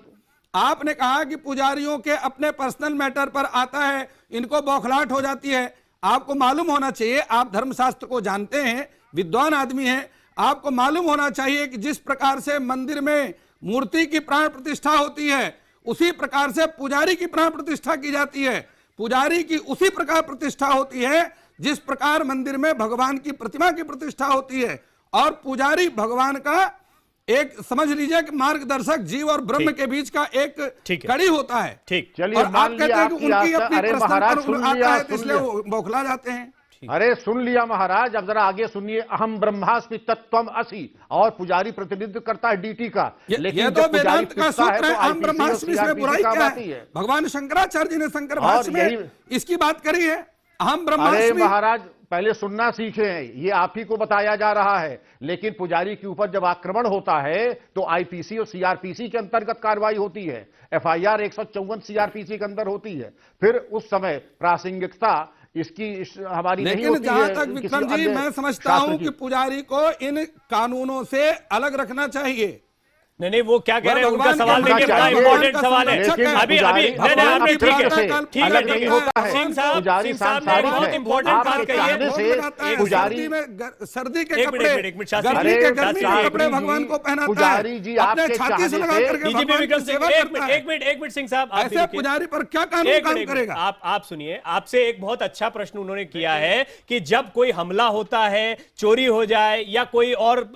आपने कहा कि पुजारियों के अपने पर्सनल मैटर पर आता है, इनको बौखलाहट हो जाती है। आपको मालूम होना चाहिए, आप धर्मशास्त्र को जानते हैं, विद्वान आदमी हैं, आपको मालूम होना चाहिए कि जिस प्रकार से मंदिर में मूर्ति की प्राण प्रतिष्ठा होती है, उसी प्रकार से पुजारी की प्राण प्रतिष्ठा की जाती है। पुजारी की उसी प्रकार प्रतिष्ठा होती है जिस प्रकार मंदिर में भगवान की प्रतिमा की प्रतिष्ठा होती है। और पुजारी भगवान का एक, समझ लीजिए कि मार्गदर्शक, जीव और ब्रह्म के बीच का एक कड़ी होता है। ठीक, चलिए, और आप मान कहते लिया हैं कि आपकी उनकी आस्था। अपनी अरे पर्सनल महाराज, पर सुन आता लिया, है तो इसलिए वो बौखला जाते हैं। अरे सुन लिया महाराज, अब जरा आगे सुनिए। अहम ब्रह्मास्मि तत्त्वम असि, और पुजारी प्रतिनिधित्व करता है डीटी का। लेकिन ये तो जब पुजारी वेदांत का पिसता है सूत्र है, तो अहम IPC और ब्रह्मास्मि, इसमें CRPC बुराई काम क्या आती है? भगवान शंकराचार्य जी ने शंकर भाष्य में इसकी बात करी है, अहम अरे ब्रह्मास्मि। महाराज, पहले सुनना सीखे हैं, ये आप ही को बताया जा रहा है। लेकिन पुजारी के ऊपर जब आक्रमण होता है तो आईपीसी और सीआरपीसी के अंतर्गत कार्रवाई होती है। एफआईआर 154 सीआरपीसी के अंदर होती है। फिर उस समय प्रासंगिकता इसकी हमारी नहीं लेकिन होती जहां है। तक विक्रम जी, मैं समझता हूं कि पुजारी को इन कानूनों से अलग रखना चाहिए। नहीं वो क्या कह रहे हैं, उनका भगवान सवाल का देखिए बड़ा चाहिए, इंपॉर्टेंट सवाल है। लेकिन अभी पुजारी नहीं भगवान आपने की ठीक है, तरफ से ठीक है, अलग ठीक नहीं है। होता है। सिंह साहब पुजारी सिंह साहब ने बहुत है। इंपॉर्टेंट बात आपके कही है। कहने से पुजारी सर्दी के एक कपड़े, मिनट, शास्त्री गर्मी जी, के गर्मी शास्त्री के कपड़े जी, भगवान को पहनाता है। पुजारी जी अपने आपके छाती से चाहने लगा से करके डीजीपी भगवान की विक्रम सिंह, सेवा करता है। एक मिनट सिंह साहब, आप भी ऐसे रुकिए। पुजारी पर क्या कानून काम करेगा? आप सुनिए, आपसे एक बहुत अच्छा प्रश्न उन्होंने किया है कि जब कोई हमला होता है, चोरी हो जाए या कोई और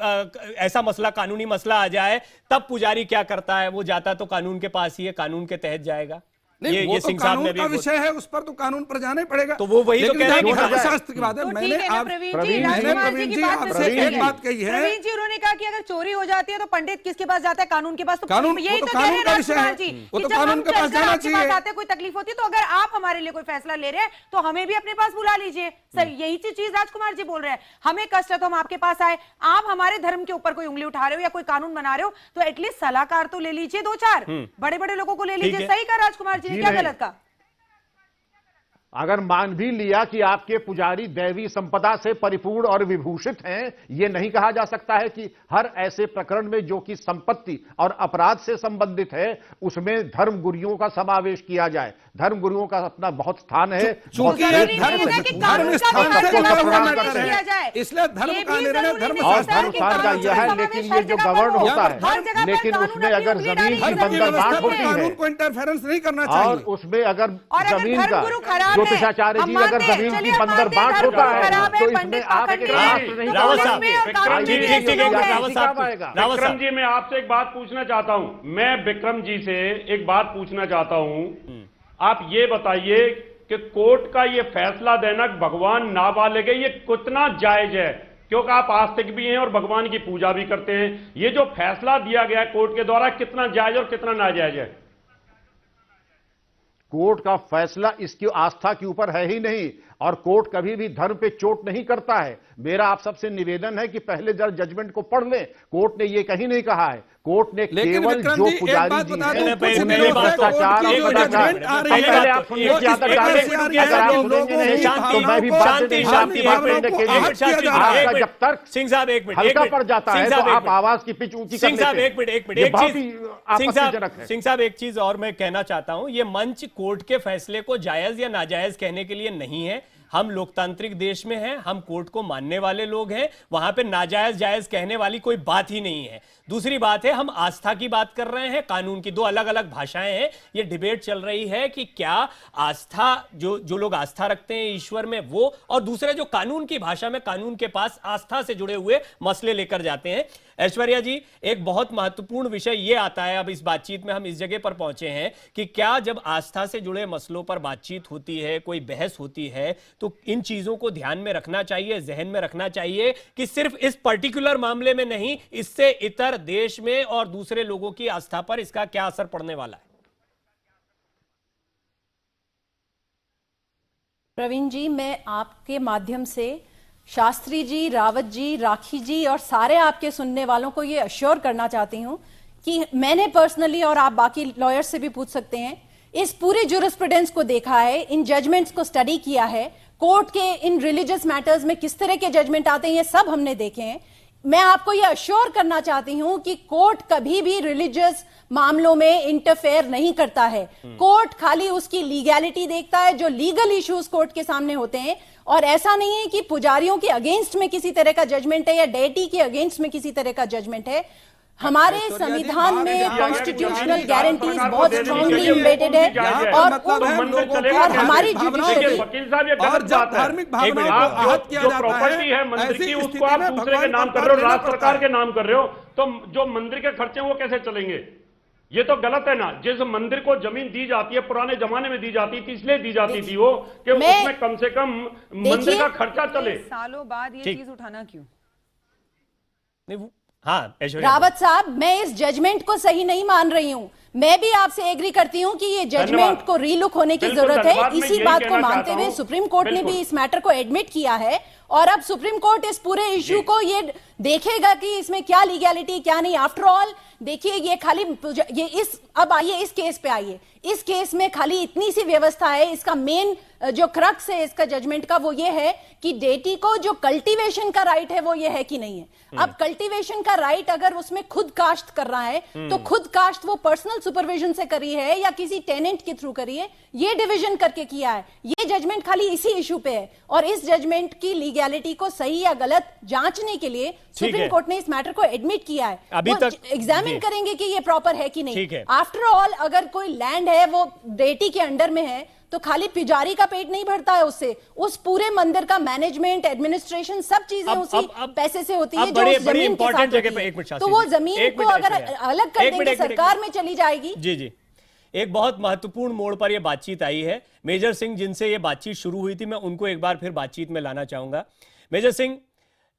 ऐसा मसला, कानूनी मसला आ जाए, तब पुजारी क्या करता है? वो जाता तो कानून के पास ही है, कानून के तहत जाएगा। नहीं, वो ये तो सिंह साहब ने कानून भी का विषय है, उस पर तो कानून पर जाना ही पड़ेगा। तो वो वही तो कह रहे हैं कि धर्मशास्त्र की बात है। तो मैंने ठीक है ना आप प्रवीण जी, मैंने राजकुमार प्रवीण की जी बात आपसे बिल्कुल एक सही है। बात कही है। प्रवीण जी उन्होंने कहा कि अगर चोरी हो जाती है तो पंडित किसके पास जाता है? कानून के पास। तो कानून, यही वो तो तो कह रहे कानून हैं का विषय है। राजकुमार जी, वो कि तो जब कानून हम के पास चलकर जाना आपके पास चाहिए। आते हैं, कोई तकलीफ होती है तो अगर आप हमारे लिए कोई फैसला ले रहे हैं तो हमें भी अपने पास बुला लीजिए। सर यही चीज राजकुमार जी बोल रहे हैं, हमें कष्ट है तो हम आपके पास आए। आप हमारे धर्म के ऊपर कोई उंगली उठा रहे हो या कोई कानून बना रहे हो तो एटलीस्ट सलाहकार तो ले लीजिए, 2-4 बड़े बड़े लोगों को ले लीजिए। सही कहा राजकुमार जी ने, जी क्या नहीं। गलत कहा? अगर मान भी लिया कि आपके पुजारी दैवी संपदा से परिपूर्ण और विभूषित हैं, यह नहीं कहा जा सकता है कि हर ऐसे प्रकरण में जो कि संपत्ति और अपराध से संबंधित है उसमें धर्म गुरुओं का समावेश किया जाए। धर्म गुरुओं का अपना बहुत स्थान है, बहुत चूंकि श्रेष्ठ धर्म है। धर्म धर्म का स्थान भी से जुड़ा हुआ प्रणाम मैटर करते है, हैं। इसलिए धर्म ये का भी निर्णय जरूरी धर्म नहीं और है शास्त्र धर्म कि सार का कानून यह है, से लेकिन समावेश ये जो हर जगह गवर्न पर हो। होता हर है, जगह पर लेकिन कानून उसमें अपनी अगर उंगली जमीन डाली की है। धर्म की बंदरगांठ व्यवस्था होती पर है कानून को इंटरफेरेंस नहीं करना और चाहिए। उसमें अगर और अगर जमीन धर्म का गुरु खराब है, ज्योतिषाचार्य जी हम अगर मानते हैं, जमीन की चलिए हम मानते हैं, बंदरबांट धर्म होता गुरु है खराब है, तो इसमें पंडित आप पाखंडी एक है, राष्ट्र नहीं रावत चलेगा। साहब, और कानून ठीक, के ठीक, ठीक, लोग हैं। रावत साहब, रावत विक्रम साहब। जी मैं आपसे एक बात पूछना चाहता हूं, मैं विक्रम जी से एक बात पूछना चाहता हूं। आप ये बताइए कि कोर्ट का ये फैसला देना भगवान नाबालिग है, ये कितना जायज है? क्योंकि आप आस्तिक भी हैं और भगवान की पूजा भी करते हैं। ये जो फैसला दिया गया है कोर्ट के द्वारा कितना जायज और कितना नाजायज है? कोर्ट का फैसला इसकी आस्था के ऊपर है ही नहीं, और कोर्ट कभी भी धर्म पे चोट नहीं करता है। मेरा आप सबसे निवेदन है कि पहले जजमेंट को पढ़ लें। कोर्ट ने ये कहीं नहीं कहा है, कोर्ट ने लेकिन केवल विक्रम जो जी, एक पुजारी बात जी बता हैं दूं, कुछ उनमें दिनों से भ्रष्टाचार कोर्ट की और जो कदाचार। जजमेंट आ रही है, पहले आप सुनिए कि आदत डालें, अगर आप सुनेंगे नहीं तो मैं भी बात देने आपकी बात देने के लिए आपका जब तक सिंह साहब एक मिनट, हल्का पड़ जाता है तो आप आवाज की पिच ऊंची कर सिंह साहब लेते एक मिनट, हैं। एक मिनट, ये एक बहुत चीज ही आपत्तिजनक है। सिंह साहब एक चीज और मैं कहना चाहता हूं, ये मंच कोर्ट के फैसले को जायज या नाजायज कहने के लिए नहीं है। हम लोकतांत्रिक देश में हैं, हम कोर्ट को मानने वाले लोग हैं, वहां पे नाजायज जायज कहने वाली कोई बात ही नहीं है। दूसरी बात है, हम आस्था की बात कर रहे हैं, कानून की दो अलग अलग भाषाएं हैं। ये डिबेट चल रही है कि क्या आस्था, जो लोग आस्था रखते हैं ईश्वर में वो, और दूसरे जो कानून की भाषा में कानून के पास आस्था से जुड़े हुए मसले लेकर जाते हैं। ऐश्वर्या जी, एक बहुत महत्वपूर्ण विषय ये आता है, अब इस बातचीत में हम इस जगह पर पहुंचे हैं कि क्या जब आस्था से जुड़े मसलों पर बातचीत होती है, कोई बहस होती है, तो इन चीजों को ध्यान में रखना चाहिए, जहन में रखना चाहिए कि सिर्फ इस पर्टिकुलर मामले में नहीं, इससे इतर देश में और दूसरे लोगों की आस्था पर इसका क्या असर पड़ने वाला है? प्रवीण जी, मैं आपके माध्यम से शास्त्री जी, रावत जी, राखी जी और सारे आपके सुनने वालों को ये अश्योर करना चाहती हूं कि मैंने पर्सनली, और आप बाकी लॉयर्स से भी पूछ सकते हैं, इस पूरे ज्यूरिस्प्रूडेंस को देखा है, इन जजमेंट्स को स्टडी किया है, कोर्ट के इन रिलीजियस मैटर्स में किस तरह के जजमेंट आते हैं ये सब हमने देखे हैं। मैं आपको ये अश्योर करना चाहती हूं कि कोर्ट कभी भी रिलीजियस मामलों में इंटरफेयर नहीं करता है। कोर्ट खाली उसकी लीगैलिटी देखता है, जो लीगल इश्यूज कोर्ट के सामने होते हैं, और ऐसा नहीं है कि पुजारियों के अगेंस्ट में किसी तरह का जजमेंट है या डेटी के अगेंस्ट में किसी तरह का जजमेंट है। हमारे संविधान में कॉन्स्टिट्यूशनल गारंटीज बहुत स्ट्रांगली एम्बेडेड है, और हमारी जुडिशरी और जब धार्मिक भावनाओं को आहत किया जो जाता प्रॉपर्टी है मंदिर की, उसको आप दूसरे के नाम कर रहे हो, राज्य सरकार के नाम कर रहे हो, तो जो मंदिर के खर्चे हैं वो कैसे चलेंगे? ये तो गलत है ना। जिस मंदिर को जमीन दी जाती है, पुराने जमाने में दी जाती थी, इसलिए दी जाती थी वो कि उसमें कम से कम मंदिर का खर्चा चले। सालों बाद ये चीज उठाना क्यों? हाँ ऐश्वर्या, रावत साहब, मैं इस जजमेंट को सही नहीं मान रही हूं। मैं भी आपसे एग्री करती हूं कि ये जजमेंट को रीलुक होने की जरूरत है। इसी बात को मानते हुए सुप्रीम कोर्ट ने भी इस मैटर को एडमिट किया है, और अब सुप्रीम कोर्ट इस पूरे इश्यू को ये देखेगा कि इसमें क्या लीगैलिटी क्या नहीं। आफ्टर ऑल देखिए, ये खाली ये इस अब आइए इस केस पे आइए। इस केस में खाली इतनी सी व्यवस्था है। इसका मेन जो क्रक्स है इसका जजमेंट का वो ये है कि डेटी को जो कल्टीवेशन का राइट है वो ये है कि नहीं है। अब कल्टीवेशन का राइट अगर उसमें खुद काश्त कर रहा है तो खुद काश्त वो पर्सनल सुपरविजन से करी है या किसी टेनेंट के थ्रू करी है, ये डिवीजन करके किया है। ये जजमेंट खाली इसी इशू पे है और इस जजमेंट की लीगैलिटी को सही या गलत जांचने के लिए सुप्रीम कोर्ट ने इस मैटर को एडमिट किया है। अभी तक एग्जामिन करेंगे कि ये प्रॉपर है कि नहीं। आफ्टर ऑल अगर कोई लैंड है वो डेटी के अंडर में है तो खाली पुजारी का पेट नहीं भरता है उससे, उस पूरे मंदिर का मैनेजमेंट, एडमिनिस्ट्रेशन, सब चीजें उसी पैसे से होती है जो उस जमीन के साथ होती है। तो वो जमीन को अगर अलग कर देंगे, सरकार में चली जाएगी। जी जी, एक बहुत महत्वपूर्ण मोड़ पर यह बातचीत आई है। मेजर सिंह जिनसे यह बातचीत शुरू हुई थी, मैं उनको एक बार फिर बातचीत में लाना चाहूंगा। मेजर सिंह,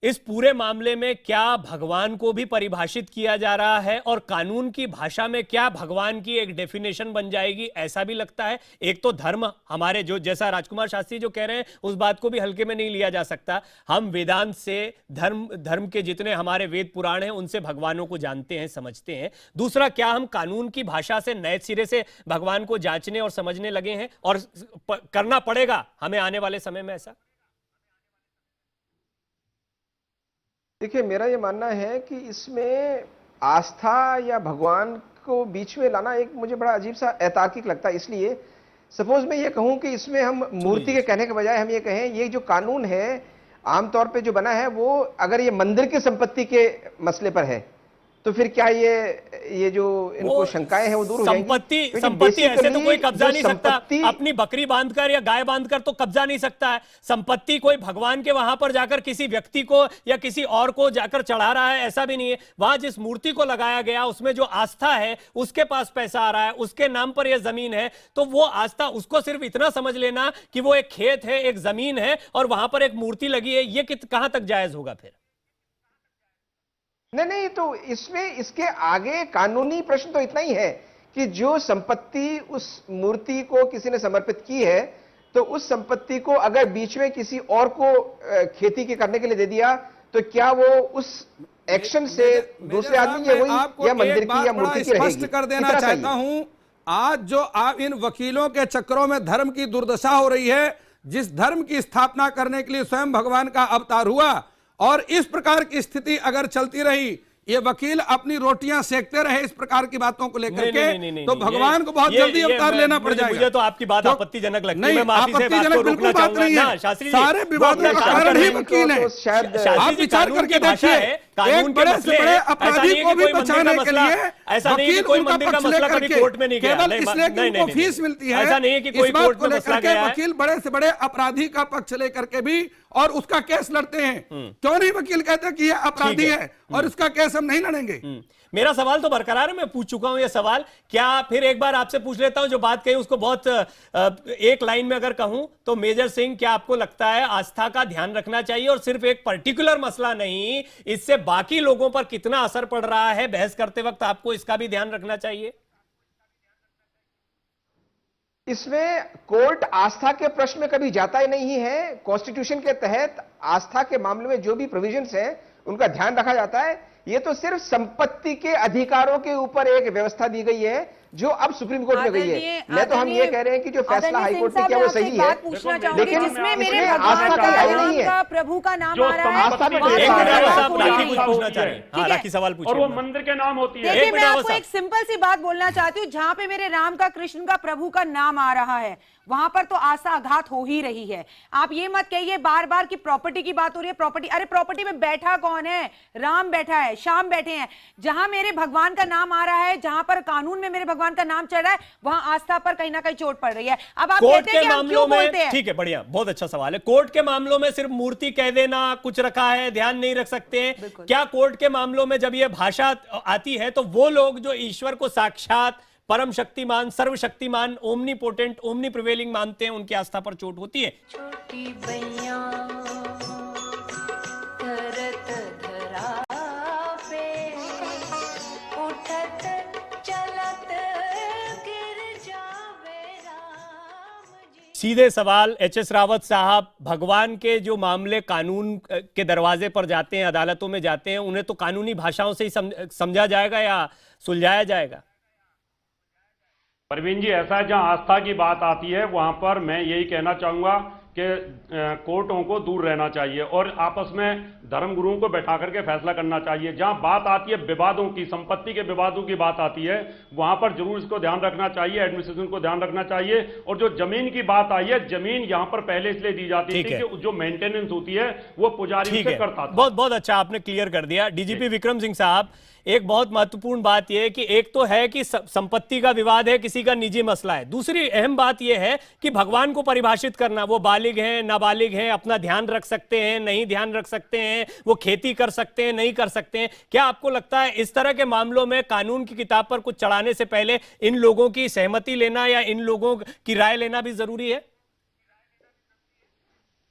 इस पूरे मामले में क्या भगवान को भी परिभाषित किया जा रहा है और कानून की भाषा में क्या भगवान की एक डेफिनेशन बन जाएगी, ऐसा भी लगता है? एक तो धर्म हमारे, जो जैसा राजकुमार शास्त्री जो कह रहे हैं उस बात को भी हल्के में नहीं लिया जा सकता। हम वेदांत से, धर्म के जितने हमारे वेद पुराण हैं उनसे भगवानों को जानते हैं, समझते हैं। दूसरा, क्या हम कानून की भाषा से नए सिरे से भगवान को जांचने और समझने लगे हैं और करना पड़ेगा हमें आने वाले समय में ऐसा? देखिए, मेरा ये मानना है कि इसमें आस्था या भगवान को बीच में लाना एक मुझे बड़ा अजीब सा अतार्किक लगता है। इसलिए सपोज मैं ये कहूं कि इसमें हम मूर्ति के कहने के बजाय हम ये कहें ये जो कानून है आमतौर पे जो बना है वो अगर ये मंदिर की संपत्ति के मसले पर है तो फिर क्या ये जो इनको शंकाएं हैं वो दूर हो जाएंगी? संपत्ति ऐसे तो कोई कब्जा नहीं सकता। अपनी बकरी बांधकर या गाय बांधकर तो कब्जा नहीं सकता है। संपत्ति कोई भगवान के वहां पर जाकर किसी व्यक्ति को या किसी और को जाकर चढ़ा रहा है, ऐसा भी नहीं है। वहां जिस मूर्ति को लगाया गया उसमें जो आस्था है, उसके पास पैसा आ रहा है, उसके नाम पर यह जमीन है, तो वो आस्था, उसको सिर्फ इतना समझ लेना कि वो एक खेत है, एक जमीन है और वहां पर एक मूर्ति लगी है, ये कहां तक जायज होगा फिर? नहीं, तो इसमें इसके आगे कानूनी प्रश्न तो इतना ही है कि जो संपत्ति उस मूर्ति को किसी ने समर्पित की है तो उस संपत्ति को अगर बीच में किसी और को खेती के करने के लिए दे दिया तो क्या वो उस एक्शन से दूसरे आदमी या वही या मंदिर की या मूर्ति की रहेगी? स्पष्ट कर देना चाहता हूं, आज जो आप इन वकीलों के चक्करों में धर्म की दुर्दशा हो रही है, जिस धर्म की स्थापना करने के लिए स्वयं भगवान का अवतार हुआ, और इस प्रकार की स्थिति अगर चलती रही, ये वकील अपनी रोटियां सेकते रहे इस प्रकार की बातों को लेकर के, तो भगवान को बहुत जल्दी अवतार लेना पड़ जाएगा। मुझे तो आपकी बात आपत्तिजनक लगती है, मैं माफी से बात को रोकना चाहूंगा। शास्त्री जी, सारे विवादों का कारण ही वकील है। आप विचार करके देखिए, एक बड़े से बड़े अपराधी को भी बचाने के लिए वकील उनका पक्ष लेकर के केवल इसलिए कि उनको फीस मिलती है, इस बात को लेकर के वकील बड़े से बड़े अपराधी का पक्ष लेकर के भी और उसका केस लड़ते हैं। क्यों नहीं वकील कहते कि ये अपराधी है और उसका केस हम नहीं लड़ेंगे? मेरा सवाल तो बरकरार है, मैं पूछ चुका हूं ये सवाल। क्या फिर एक बार आपसे पूछ लेता हूं, जो बात कही उसको बहुत एक लाइन में अगर कहूं तो मेजर सिंह, क्या आपको लगता है आस्था का ध्यान रखना चाहिए और सिर्फ एक पर्टिकुलर मसला नहीं, इससे बाकी लोगों पर कितना असर पड़ रहा है बहस करते वक्त, आपको इसका भी ध्यान रखना चाहिए? इसमें कोर्ट आस्था के प्रश्न में कभी जाता ही नहीं है। कॉन्स्टिट्यूशन के तहत आस्था के मामले में जो भी प्रोविजंस हैं उनका ध्यान रखा जाता है। ये तो सिर्फ संपत्ति के अधिकारों के ऊपर एक व्यवस्था दी गई है जो अब सुप्रीम कोर्ट में गई है। मैं तो हम ये कह रहे हैं कि जो फैसला हाईकोर्ट ने किया वो सही है, लेकिन जिसमें मेरे आस्था का है नहीं है, का प्रभु का नाम आ रहा है, आस्था में राखी सवाल पूछिए और वो मंदिर के नाम होती है। देखिए, मैं आपको एक सिंपल सी बात बोलना चाहती हूँ, जहां पे मेरे राम का, कृष्ण का, प्रभु का नाम आ रहा है वहां पर तो आस्था आघात हो ही रही है। आप ये मत कहिए बार बार कि प्रॉपर्टी की बात हो रही है, प्रॉपर्टी, अरे प्रॉपर्टी में बैठा कौन है? राम बैठा है, श्याम बैठे हैं। जहां मेरे भगवान का नाम आ रहा है, जहां पर कानून में मेरे भगवान का नाम चल रहा है, वहां आस्था पर कहीं ना कहीं चोट पड़ रही है। अब आप कहते हैं कि हम क्यों बोलते हैं? ठीक है, बढ़िया, बहुत अच्छा सवाल है। कोर्ट के मामलों में सिर्फ मूर्ति कह देना, कुछ रखा है, ध्यान नहीं रख सकते हैं। क्या कोर्ट के मामलों में जब यह भाषा आती है तो वो लोग जो ईश्वर को साक्षात, परम शक्तिमान, सर्वशक्तिमान, ओमनी पोटेंट, ओमनी प्रिवेलिंग मानते हैं, उनकी आस्था पर चोट होती है? छोटी बैया धरत धरा पे उठत चलत गिर जावे राम जी। सीधे सवाल एच.एस. रावत साहब, भगवान के जो मामले कानून के दरवाजे पर जाते हैं, अदालतों में जाते हैं, उन्हें तो कानूनी भाषाओं से ही समझा जाएगा या सुलझाया जाएगा? परवीन जी, ऐसा है जहां आस्था की बात आती है वहां पर मैं यही कहना चाहूंगा कि कोर्टों को दूर रहना चाहिए और आपस में धर्म गुरुओं को बैठा करके फैसला करना चाहिए। जहां बात आती है विवादों की, संपत्ति के विवादों की बात आती है, वहां पर जरूर इसको ध्यान रखना चाहिए, एडमिनिस्ट्रेशन को ध्यान रखना चाहिए। और जो जमीन की बात आई है, जमीन यहां पर पहले इसलिए दी जाती थी कि जो मेंटेनेंस होती है वो पुजारी से करता था। बहुत बहुत अच्छा आपने क्लियर कर दिया। डीजीपी विक्रम सिंह साहब, एक बहुत महत्वपूर्ण बात यह है कि एक तो है कि संपत्ति का विवाद है, किसी का निजी मसला है। दूसरी अहम बात यह है कि भगवान को परिभाषित करना, वो बालिग हैं, नाबालिग हैं, अपना ध्यान रख सकते हैं, नहीं ध्यान रख सकते हैं, वो खेती कर सकते हैं, नहीं कर सकते हैं। क्या आपको लगता है इस तरह के मामलों में कानून की किताब पर कुछ चढ़ाने से पहले इन लोगों की सहमति लेना या इन लोगों की राय लेना भी जरूरी है?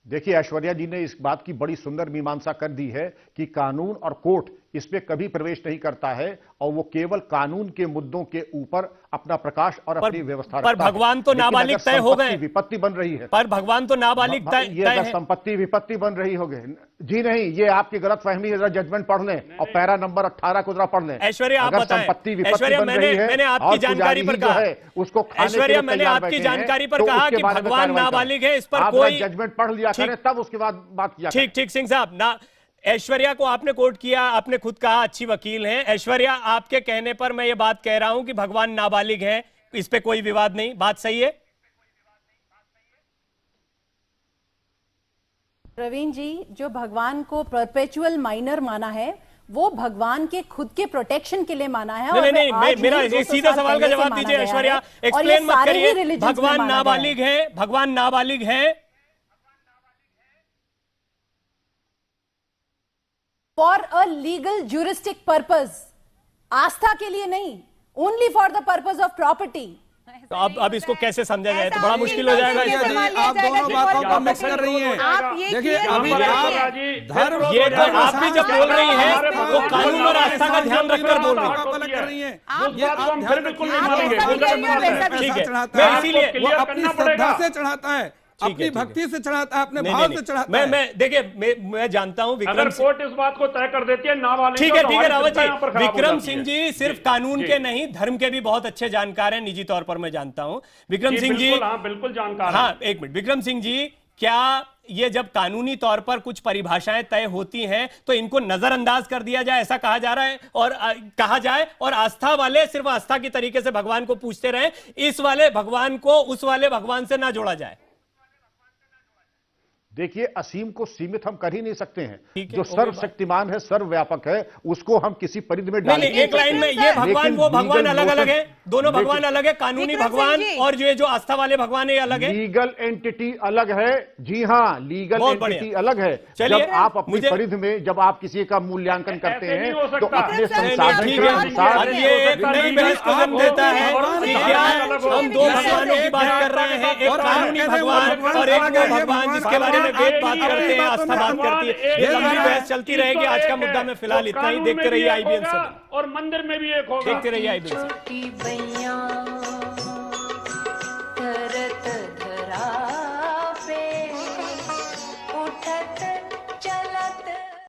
देखिए, ऐश्वर्या जी ने इस बात की बड़ी सुंदर मीमांसा कर दी है कि कानून और कोर्ट इसमें कभी प्रवेश नहीं करता है और वो केवल कानून के मुद्दों के ऊपर अपना प्रकाश और अपनी व्यवस्था रखता है। पर भगवान तो नाबालिग तय हो गए, विपत्ति बन रही है। पर भगवान तो नाबालिग ये अगर संपत्ति विपत्ति बन रही होगी, जी नहीं, ये आपकी गलत फहमी है। जरा जजमेंट पढ़ लें और पैरा नंबर 18 को जरा पढ़ लें। ऐश्वर्या, आप बताएं। संपत्ति विपत्ति ऐश्वर्या, बन रही है, मैंने आपकी जानकारी पर कहा, उसको ऐश्वर्या, मैंने आपकी जानकारी पर कहा कि भगवान नाबालिग है, इस पर कोई जजमेंट पढ़ लिया करें, तब उसके बाद बात किया। ठीक ठीक सिंह साहब, ना ऐश्वर्या को आपने कोर्ट किया, आपने खुद कहा अच्छी वकील हैं। ऐश्वर्या, आपके कहने पर मैं ये बात कह रहा हूं कि भगवान नाबालिग हैं, इस पे कोई विवाद नहीं, बात सही है? प्रवीण जी, जो भगवान को परपेचुअल माइनर माना है वो भगवान के खुद के प्रोटेक्शन के लिए माना है। नहीं, नहीं, मेरा सीधा सवाल का जवाब दीजिए ऐश्वर्या, एक्सप्लेन मत करिए। भगवान नाबालिग है, भगवान नाबालिग है for a legal juristic purpose, आस्था के लिए नहीं, only for the purpose of property. तो अब इसको कैसे समझा जाए? तो बड़ा मुश्किल हो जाएगा। आप दोनों बातों को मिक्स कर रही हैं। देखिए, अभी धर्म, ये तो आप भी जब बोल रही हैं तो कानून और आस्था का ध्यान रखकर बोल रही हैं। ये आप बिल्कुल नहीं मानेंगे। ठीक है, मैं इसीलिए वो अपनी श्रद्धा से चढ़ाता है, अपनी भक्ति से चढ़ाता है, अपने भाव से चढ़ाता है। मैं देखिए, मैं जानता हूं अगर कोर्ट इस बात को तय कर देती है नाबालिग, ठीक है रावत जी। विक्रम सिंह जी सिर्फ कानून के नहीं, धर्म के भी बहुत अच्छे जानकार हैं, निजी तौर पर मैं जानता हूं। विक्रम सिंह जी, हाँ बिल्कुल जानकार। हाँ, एक मिनट। विक्रम सिंह जी, क्या ये जब कानूनी तौर पर कुछ परिभाषाएं तय होती हैं तो इनको नजरअंदाज कर दिया जाए, ऐसा कहा जा रहा है और कहा जाए, और आस्था वाले सिर्फ आस्था की तरीके से भगवान को पूछते रहे, इस वाले भगवान को उस वाले भगवान से ना जोड़ा जाए? देखिए, असीम को सीमित हम कर ही नहीं सकते हैं। जो सर्वशक्तिमान है, सर्वव्यापक है, उसको हम किसी परिधि में डाल एक लाइन में ये भगवान वो भगवान अलग अलग है, दोनों भगवान अलग है, कानूनी भगवान और जो आस्था वाले भगवान है अलग है, लीगल एंटिटी अलग है। जी हाँ, लीगल एंटिटी अलग है। जब आप अपनी परिधि में, जब आप किसी का मूल्यांकन करते हैं तो अपने संसाधन के अनुसार ये एक नई बहस को जन्म देता है कि क्या हम दो भगवानों की बात कर रहे हैं, एक कानूनी भगवान और एक वो भगवान जिसके बारे में वेद बात करते हैं, आस्था बात करती है। ये लंबी बहस चलती रहेगी। आज का मुद्दा में फिलहाल इतना ही। देखते रहिए IBN से, और मंदिर में भी एक होगा। देखते रहिए IBN से। छोटी बैया